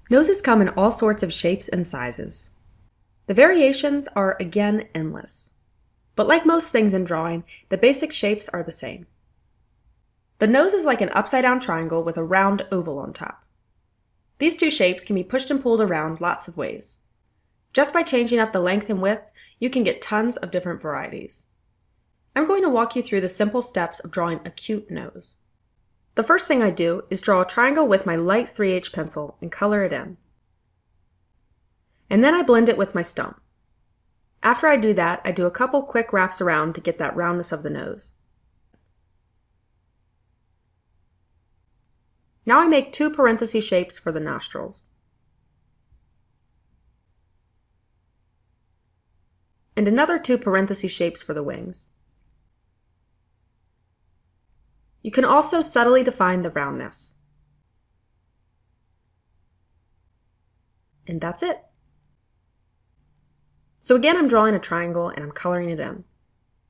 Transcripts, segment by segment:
Noses come in all sorts of shapes and sizes. The variations are, again, endless. But like most things in drawing, the basic shapes are the same. The nose is like an upside-down triangle with a round oval on top. These two shapes can be pushed and pulled around lots of ways. Just by changing up the length and width, you can get tons of different varieties. I'm going to walk you through the simple steps of drawing a cute nose. The first thing I do is draw a triangle with my light 3H pencil and color it in. And then I blend it with my stump. After I do that, I do a couple quick wraps around to get that roundness of the nose. Now I make two parenthesis shapes for the nostrils. And another two parenthesis shapes for the wings. You can also subtly define the roundness. And that's it. So again, I'm drawing a triangle and I'm coloring it in.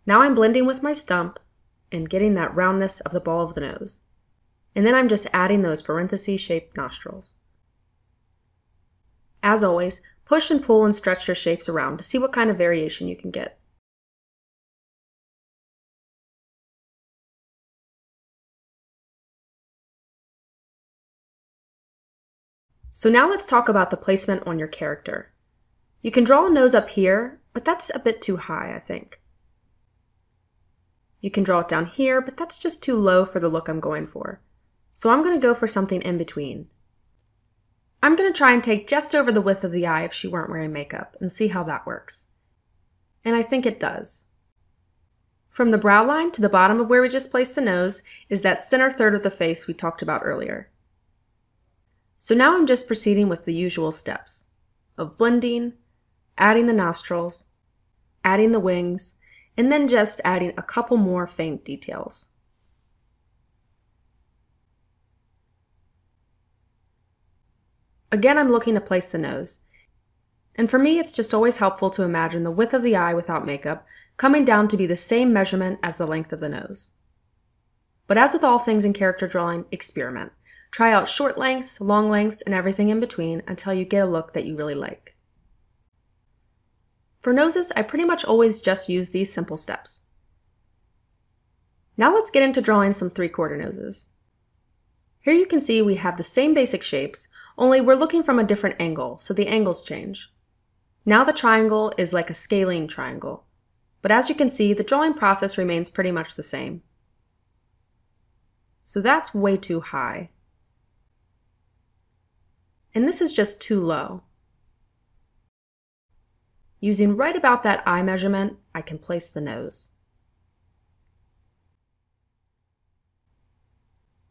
Now I'm blending with my stump and getting that roundness of the ball of the nose. And then I'm just adding those parenthesis-shaped nostrils. As always, push and pull and stretch your shapes around to see what kind of variation you can get. So now let's talk about the placement on your character. You can draw a nose up here, but that's a bit too high, I think. You can draw it down here, but that's just too low for the look I'm going for. So I'm going to go for something in between. I'm going to try and take just over the width of the eye if she weren't wearing makeup and see how that works. And I think it does. From the brow line to the bottom of where we just placed the nose is that center third of the face we talked about earlier. So now I'm just proceeding with the usual steps of blending, adding the nostrils, adding the wings, and then just adding a couple more faint details. Again, I'm looking to place the nose. And for me, it's just always helpful to imagine the width of the eye without makeup coming down to be the same measurement as the length of the nose. But as with all things in character drawing, experiment. Try out short lengths, long lengths, and everything in between until you get a look that you really like. For noses, I pretty much always just use these simple steps. Now let's get into drawing some 3/4 noses. Here you can see we have the same basic shapes, only we're looking from a different angle, so the angles change. Now the triangle is like a scalene triangle, but as you can see, the drawing process remains pretty much the same. So that's way too high. And this is just too low. Using right about that eye measurement, I can place the nose.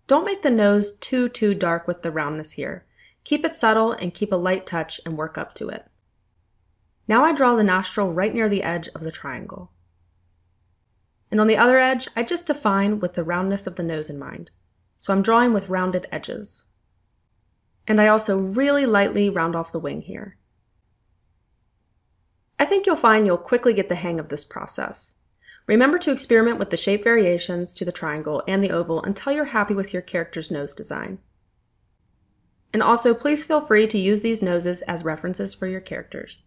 Don't make the nose too dark with the roundness here. Keep it subtle and keep a light touch and work up to it. Now I draw the nostril right near the edge of the triangle. And on the other edge, I just define with the roundness of the nose in mind. So I'm drawing with rounded edges. And I also really lightly round off the wing here. I think you'll find you'll quickly get the hang of this process. Remember to experiment with the shape variations to the triangle and the oval until you're happy with your character's nose design. And also, please feel free to use these noses as references for your characters.